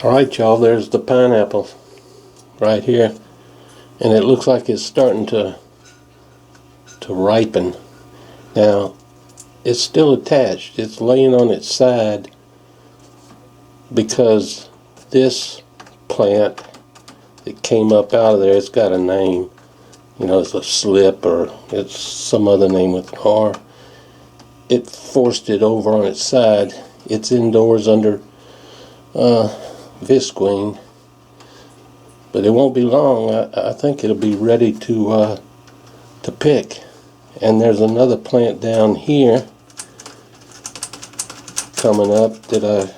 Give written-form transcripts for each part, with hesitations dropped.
Alright y'all, there's the pineapple right here, and it looks like it's starting to ripen. Now it's still attached, it's laying on its side because this plant that came up out of there, it's got a name, you know, it's a slip or it's some other name with an R. It forced it over on its side. It's indoors under visqueen, but it won't be long. I think it'll be ready to pick. And there's another plant down here coming up that I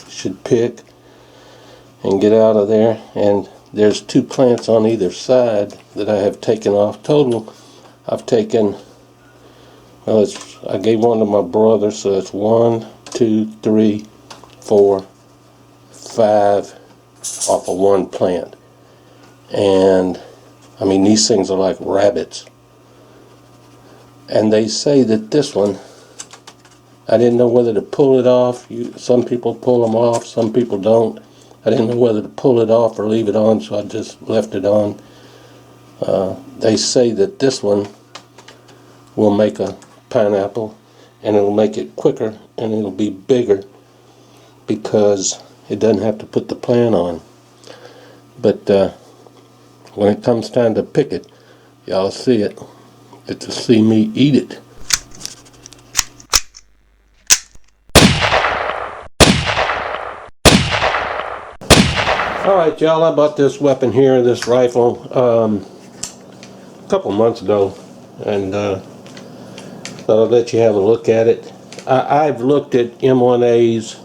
should pick and get out of there. And there's two plants on either side that I have taken off. Total, I've taken, well, I gave one to my brother, so it's 1, 2, 3, 4, 5 off of one plant. And I mean, these things are like rabbits. And they say that this one, I didn't know whether to pull it off. Some people pull them off, some people don't. I didn't know whether to pull it off or leave it on, so I just left it on. They say that this one will make a pineapple, and it'll make it quicker and it'll be bigger because it doesn't have to put the plant on. But when it comes time to pick it, y'all see it. Get to see me eat it. Alright y'all, I bought this weapon here, this rifle, a couple months ago, and thought I'd let you have a look at it. I've looked at M1As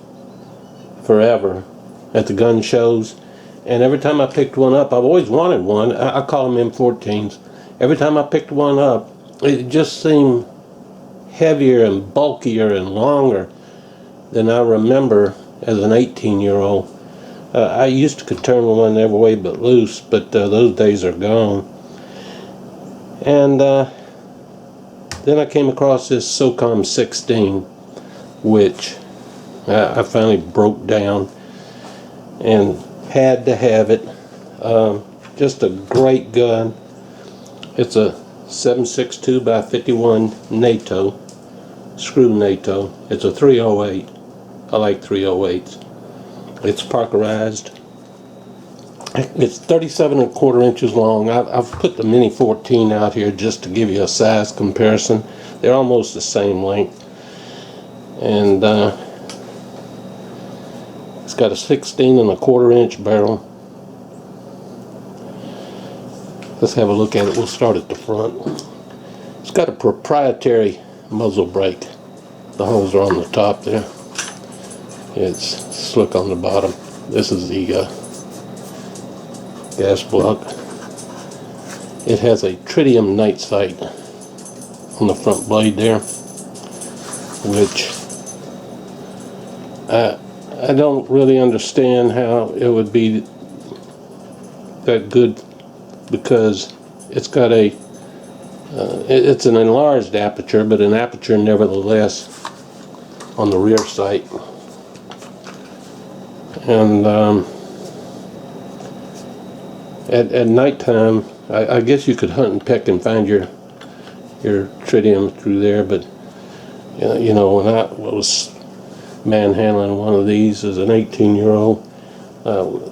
forever at the gun shows, and every time I picked one up, I've always wanted one. I call them M14s. Every time I picked one up, it just seemed heavier and bulkier and longer than I remember as an 18-year-old. I used to could turn one every way but loose, but those days are gone. And then I came across this SOCOM 16, which I finally broke down and had to have it. Just a great gun. It's a 7.62 by 51 NATO, screw NATO. It's a 308. I like 308s. It's parkerized. It's 37¼ inches long. I've put the Mini 14 out here just to give you a size comparison. They're almost the same length. And it's got a 16¼ inch barrel. Let's have a look at it. We'll start at the front. It's got a proprietary muzzle brake. The holes are on the top there. It's slick on the bottom. This is the gas block. It has a tritium night sight on the front blade there, which I don't really understand how it would be that good, because it's got a it's an enlarged aperture, but an aperture nevertheless on the rear sight. And at nighttime, I guess you could hunt and peck and find your tritium through there, but you know, when I was manhandling one of these as an 18-year-old,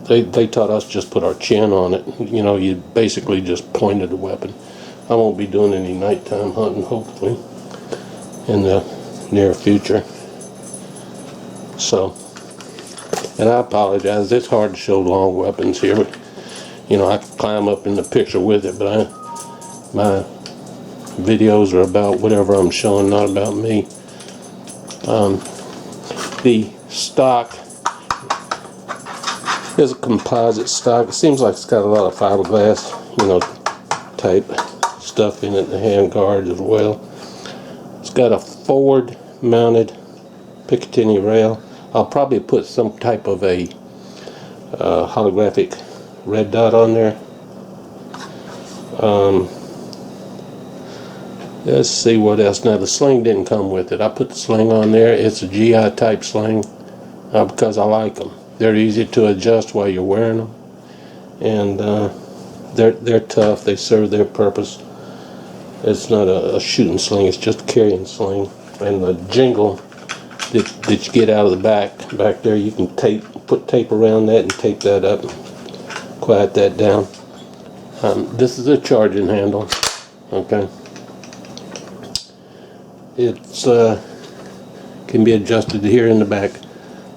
they taught us just put our chin on it. You know, you basically just pointed the weapon. I won't be doing any nighttime hunting, hopefully, in the near future. So, and I apologize, it's hard to show long weapons here, but you know, I can climb up in the picture with it, but my videos are about whatever I'm showing, not about me. The stock is a composite stock. It seems like it's got a lot of fiberglass, you know, type stuff in it, the hand guard as well. It's got a forward mounted Picatinny rail. I'll probably put some type of a holographic red dot on there. Let's see what else. Now the sling didn't come with it. I put the sling on there. It's a GI type sling because I like them. They're easy to adjust while you're wearing them, and they're tough. They serve their purpose. It's not a shooting sling, it's just a carrying sling. And the jingle that you get out of the back there, you can put tape around that and tape that up, quiet that down. This is a charging handle, okay? It's can be adjusted here in the back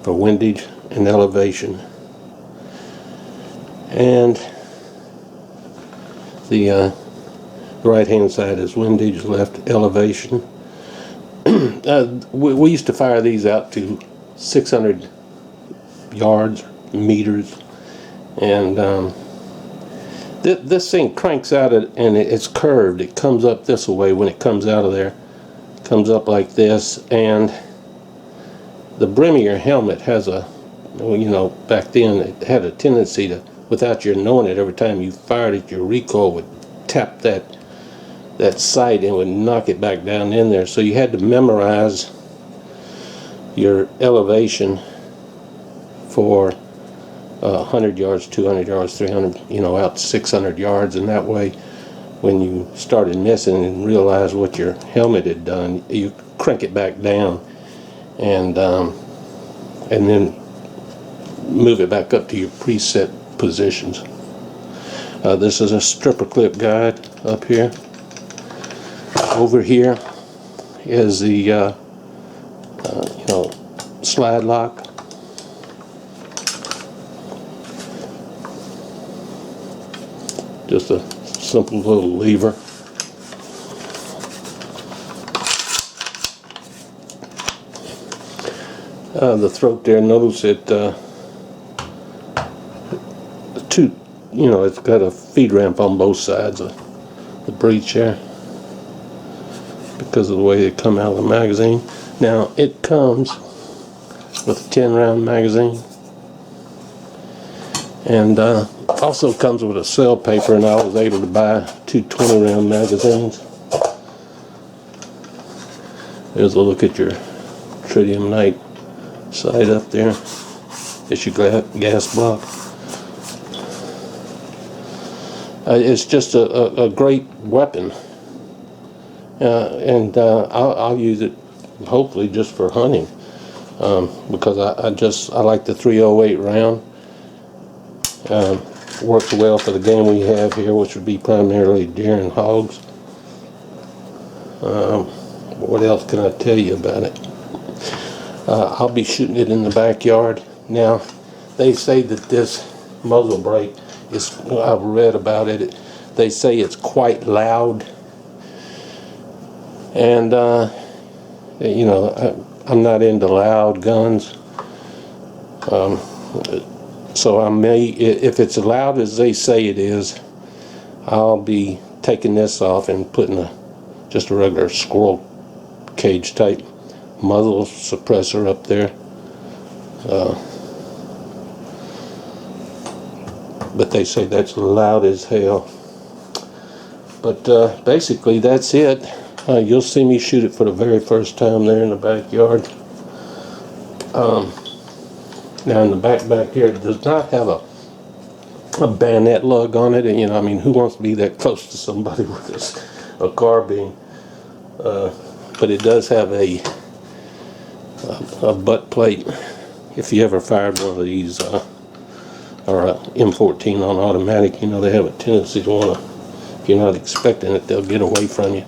for windage and elevation. And the right hand side is windage, left elevation. We used to fire these out to 600 yards, meters, and this thing cranks out and it's curved. It comes up this way when it comes out of there. It comes up like this, and the brim of your helmet has a, you know, back then it had a tendency to, without your knowing it, every time you fired it, your recoil would tap that sight and would knock it back down in there. So you had to memorize your elevation for 100 yards, 200 yards, 300, you know, out 600 yards, and that way when you started missing and realized what your helmet had done, you crank it back down and then move it back up to your preset positions. This is a stripper clip guide up here. Over here is the you know, slide lock. Just a simple little lever. The throat there, notice it you know, it's got a feed ramp on both sides of the breech there because of the way they come out of the magazine. Now it comes with a 10 round magazine, and also comes with a cell paper, and I was able to buy 2 20 round magazines. There's a look at your tritium night sight up there. It's your gas block. It's just a great weapon, and I'll use it hopefully just for hunting, because I like the 308 round. Works well for the game we have here, which would be primarily deer and hogs. What else can I tell you about it? I'll be shooting it in the backyard. Now, they say that this muzzle brake is, I've read about it, they say it's quite loud, and you know, I'm not into loud guns, so I may, if it's as loud as they say it is, I'll be taking this off and putting just a regular squirrel cage type muzzle suppressor up there. But they say that's loud as hell. But basically that's it. You'll see me shoot it for the very first time there in the backyard. Now in the back here, it does not have a bayonet lug on it, and you know, I mean, who wants to be that close to somebody with a carbine? But it does have a butt plate. If you ever fired one of these, or a M14 on automatic, you know, they have a tendency to want to, if you're not expecting it, they'll get away from you.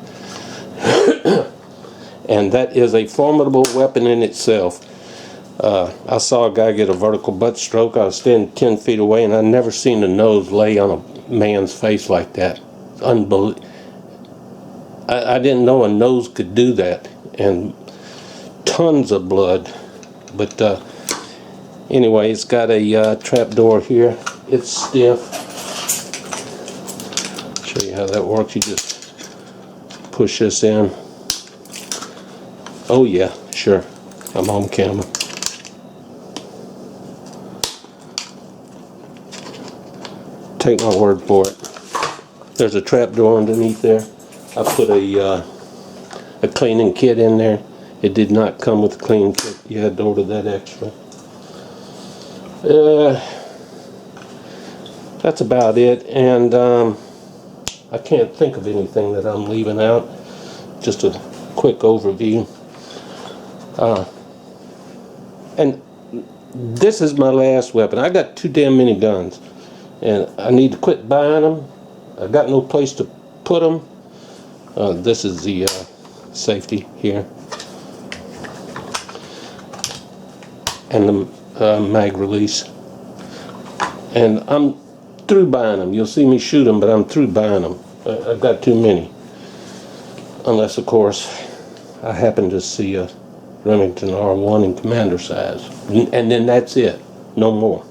And that is a formidable weapon in itself. I saw a guy get a vertical butt stroke. I was standing 10 feet away, and I never seen the nose lay on a man's face like that. Unbelievable. I didn't know a nose could do that, and tons of blood. But anyway, it's got a trap door here. It's stiff. Show you how that works. You just push this in. Oh yeah, sure. I'm on camera. Take my word for it. There's a trap door underneath there. I put a cleaning kit in there. It did not come with a cleaning kit. You had to order that extra. That's about it, and I can't think of anything that I'm leaving out. Just a quick overview. And this is my last weapon. I got too damn many guns, and I need to quit buying them. I got no place to put them. This is the safety here, and the mag release. And I'm through buying them. You'll see me shoot them, but I'm through buying them. I've got too many. Unless, of course, I happen to see a Remington R1 in commander size. And then that's it. No more.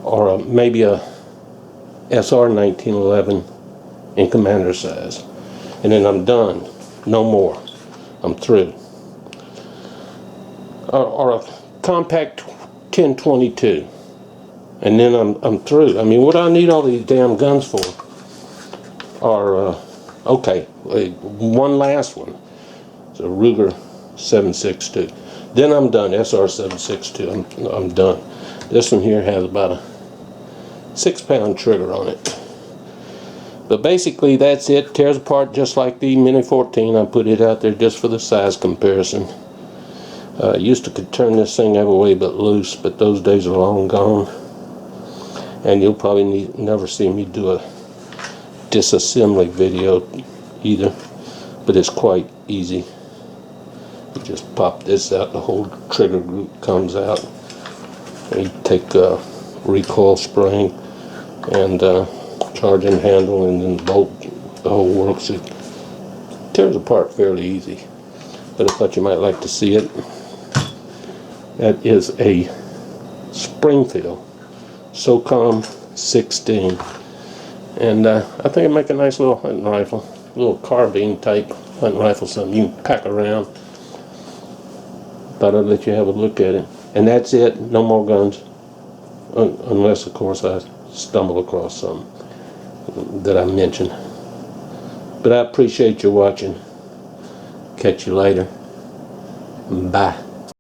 Or maybe a SR 1911 in commander size. And then I'm done. No more. I'm through. Or a compact 1022. And then I'm through. I mean, what do I need all these damn guns for? Or, okay, one last one. It's a Ruger 7.62. Then I'm done. SR 7.62. I'm done. This one here has about a 6-pound trigger on it. But basically, that's it. Tears apart just like the Mini 14. I put it out there just for the size comparison. Used to could turn this thing every way but loose, but those days are long gone. And you'll probably never see me do a disassembly video either, but it's quite easy. You just pop this out, the whole trigger group comes out, and you take a recoil spring and charging handle, and then bolt, the whole works. It tears apart fairly easy, but I thought you might like to see it. That is a Springfield SOCOM 16, and I think it'd make a nice little hunting rifle, a little carbine type hunting rifle, something you can pack around. Thought I'd let you have a look at it. And that's it. No more guns, unless of course I stumble across some that I mentioned. But I appreciate you watching. Catch you later. Bye.